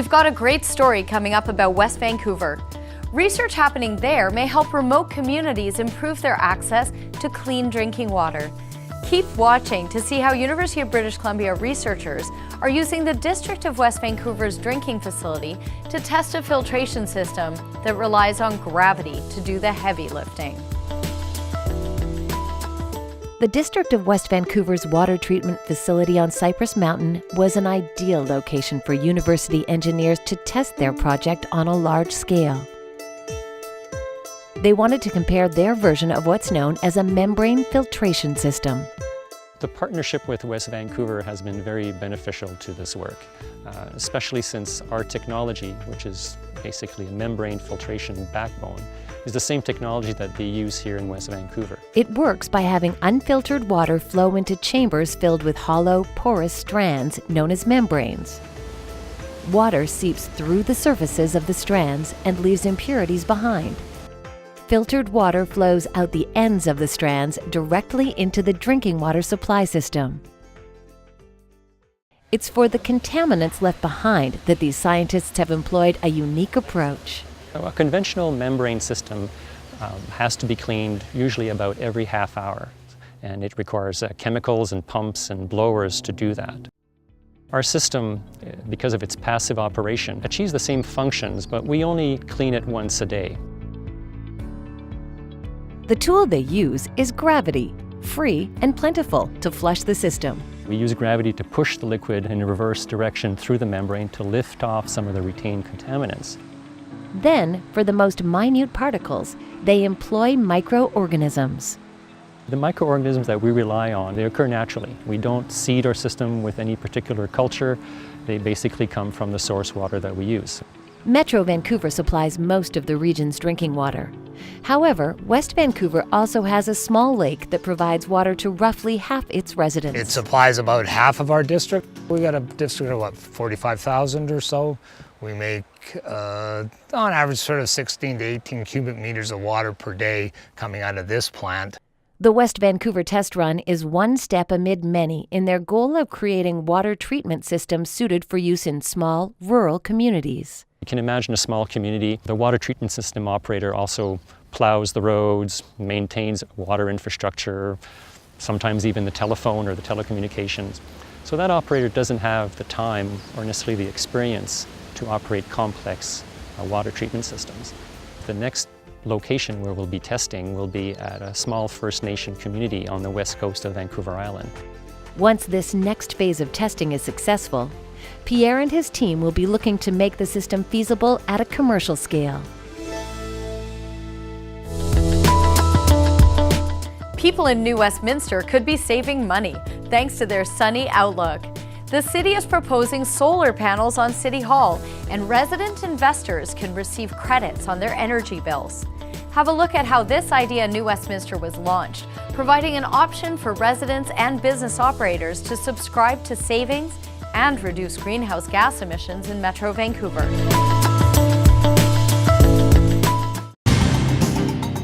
We've got a great story coming up about West Vancouver. Research happening there may help remote communities improve their access to clean drinking water. Keep watching to see how University of British Columbia researchers are using the District of West Vancouver's drinking facility to test a filtration system that relies on gravity to do the heavy lifting. The District of West Vancouver's water treatment facility on Cypress Mountain was an ideal location for university engineers to test their project on a large scale. They wanted to compare their version of what's known as a membrane filtration system. The partnership with West Vancouver has been very beneficial to this work, especially since our technology, which is basically a membrane filtration backbone, is the same technology that they use here in West Vancouver. It works by having unfiltered water flow into chambers filled with hollow, porous strands known as membranes. Water seeps through the surfaces of the strands and leaves impurities behind. Filtered water flows out the ends of the strands directly into the drinking water supply system. It's for the contaminants left behind that these scientists have employed a unique approach. A conventional membrane system has to be cleaned usually about every half hour, and it requires chemicals and pumps and blowers to do that. Our system, because of its passive operation, achieves the same functions, but we only clean it once a day. The tool they use is gravity, free and plentiful to flush the system. We use gravity to push the liquid in a reverse direction through the membrane to lift off some of the retained contaminants. Then, for the most minute particles, they employ microorganisms. The microorganisms that we rely on, they occur naturally. We don't seed our system with any particular culture. They basically come from the source water that we use. Metro Vancouver supplies most of the region's drinking water. However, West Vancouver also has a small lake that provides water to roughly half its residents. It supplies about half of our district. We got a district of 45,000 or so. We make, on average, sort of 16 to 18 cubic meters of water per day coming out of this plant. The West Vancouver test run is one step amid many in their goal of creating water treatment systems suited for use in small, rural communities. You can imagine a small community. The water treatment system operator also plows the roads, maintains water infrastructure, sometimes even the telephone or the telecommunications. So that operator doesn't have the time or necessarily the experience to operate complex water treatment systems. The next location where we'll be testing will be at a small First Nation community on the west coast of Vancouver Island. Once this next phase of testing is successful, Pierre and his team will be looking to make the system feasible at a commercial scale. People in New Westminster could be saving money thanks to their sunny outlook. The city is proposing solar panels on City Hall, and resident investors can receive credits on their energy bills. Have a look at how this idea in New Westminster was launched, providing an option for residents and business operators to subscribe to savings and reduce greenhouse gas emissions in Metro Vancouver.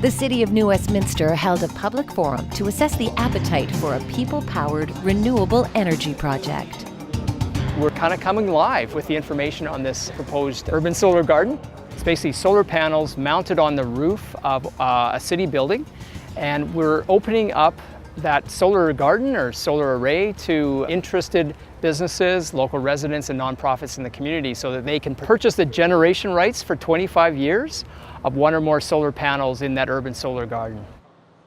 The City of New Westminster held a public forum to assess the appetite for a people-powered, renewable energy project. We're kind of coming live with the information on this proposed urban solar garden. It's basically solar panels mounted on the roof of a city building, and we're opening up that solar garden or solar array to interested businesses, local residents, and nonprofits in the community so that they can purchase the generation rights for 25 years of one or more solar panels in that urban solar garden.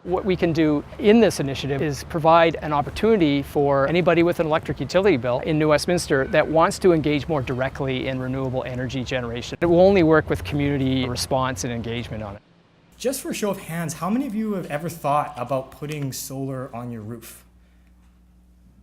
What we can do in this initiative is provide an opportunity for anybody with an electric utility bill in New Westminster that wants to engage more directly in renewable energy generation. It will only work with community response and engagement on it. Just for a show of hands, how many of you have ever thought about putting solar on your roof?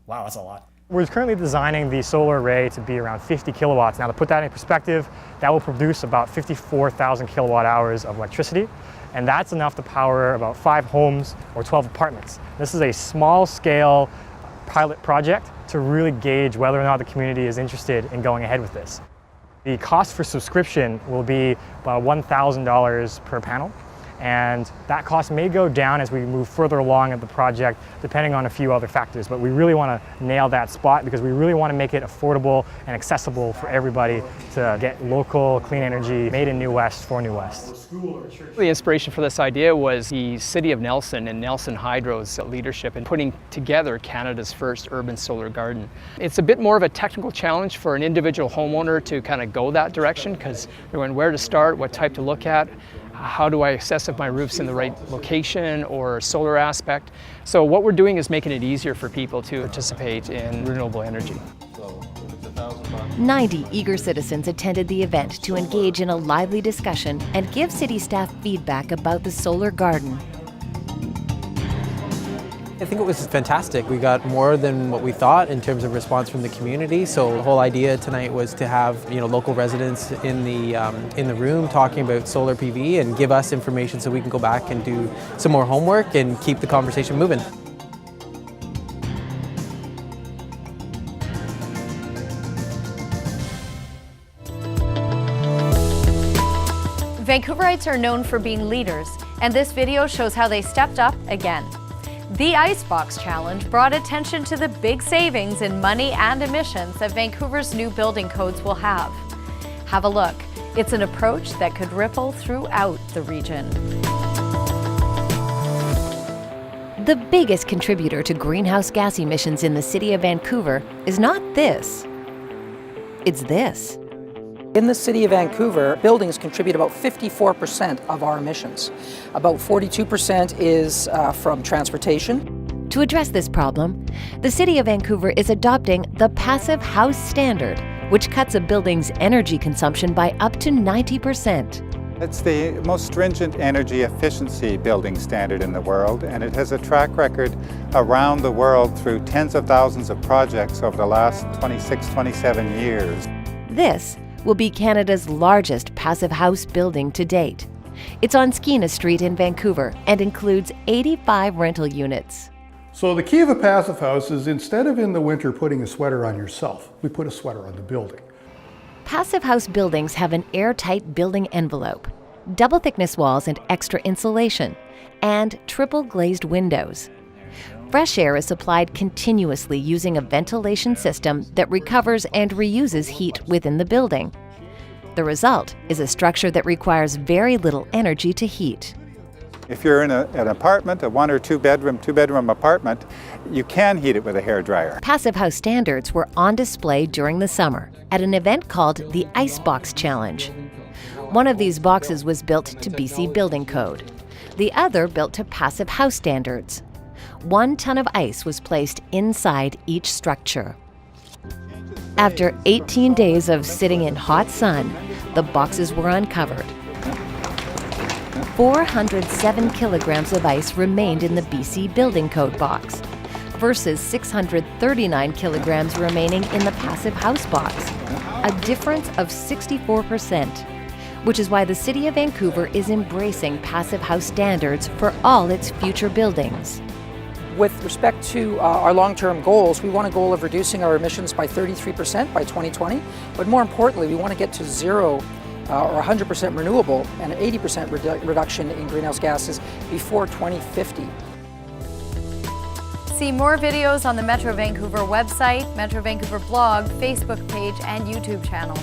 Wow, that's a lot. We're currently designing the solar array to be around 50 kilowatts. Now, to put that in perspective, that will produce about 54,000 kilowatt hours of electricity, and that's enough to power about 5 homes or 12 apartments. This is a small-scale pilot project to really gauge whether or not the community is interested in going ahead with this. The cost for subscription will be about $1,000 per panel, And that cost may go down as we move further along in the project, depending on a few other factors. But we really want to nail that spot because we really want to make it affordable and accessible for everybody to get local clean energy made in New West for New West. The inspiration for this idea was the City of Nelson and Nelson Hydro's leadership in putting together Canada's first urban solar garden. It's a bit more of a technical challenge for an individual homeowner to kind of go that direction because they're going where to start, what type to look at, how do I assess if my roof's in the right location or solar aspect. So what we're doing is making it easier for people to participate in renewable energy. 90 eager citizens attended the event to engage in a lively discussion and give city staff feedback about the solar garden. I think it was fantastic. We got more than what we thought in terms of response from the community. So the whole idea tonight was to have local residents in the room talking about solar PV and give us information so we can go back and do some more homework and keep the conversation moving. Vancouverites are known for being leaders, and this video shows how they stepped up again. The Icebox Challenge brought attention to the big savings in money and emissions that Vancouver's new building codes will have. Have a look. It's an approach that could ripple throughout the region. The biggest contributor to greenhouse gas emissions in the city of Vancouver is not this. It's this. In the city of Vancouver, buildings contribute about 54% of our emissions. About 42% is from transportation. To address this problem, the City of Vancouver is adopting the Passive House Standard, which cuts a building's energy consumption by up to 90%. It's the most stringent energy efficiency building standard in the world, and it has a track record around the world through tens of thousands of projects over the last 26, 27 years. This will be Canada's largest passive house building to date. It's on Skeena Street in Vancouver and includes 85 rental units. So the key of a passive house is instead of in the winter putting a sweater on yourself, we put a sweater on the building. Passive house buildings have an airtight building envelope, double thickness walls and extra insulation, and triple glazed windows. Fresh air is supplied continuously using a ventilation system that recovers and reuses heat within the building. The result is a structure that requires very little energy to heat. If you're in an apartment, a one or two bedroom apartment, you can heat it with a hairdryer. Passive house standards were on display during the summer at an event called the Icebox Challenge. One of these boxes was built to BC Building Code. The other built to Passive House Standards. 1 ton of ice was placed inside each structure. After 18 days of sitting in hot sun, the boxes were uncovered. 407 kilograms of ice remained in the BC Building Code box, versus 639 kilograms remaining in the Passive House box, a difference of 64%, which is why the City of Vancouver is embracing Passive House standards for all its future buildings. With respect to our long-term goals, we want a goal of reducing our emissions by 33% by 2020, but more importantly, we want to get to zero or 100% renewable and an 80% reduction in greenhouse gases before 2050. See more videos on the Metro Vancouver website, Metro Vancouver blog, Facebook page, and YouTube channel.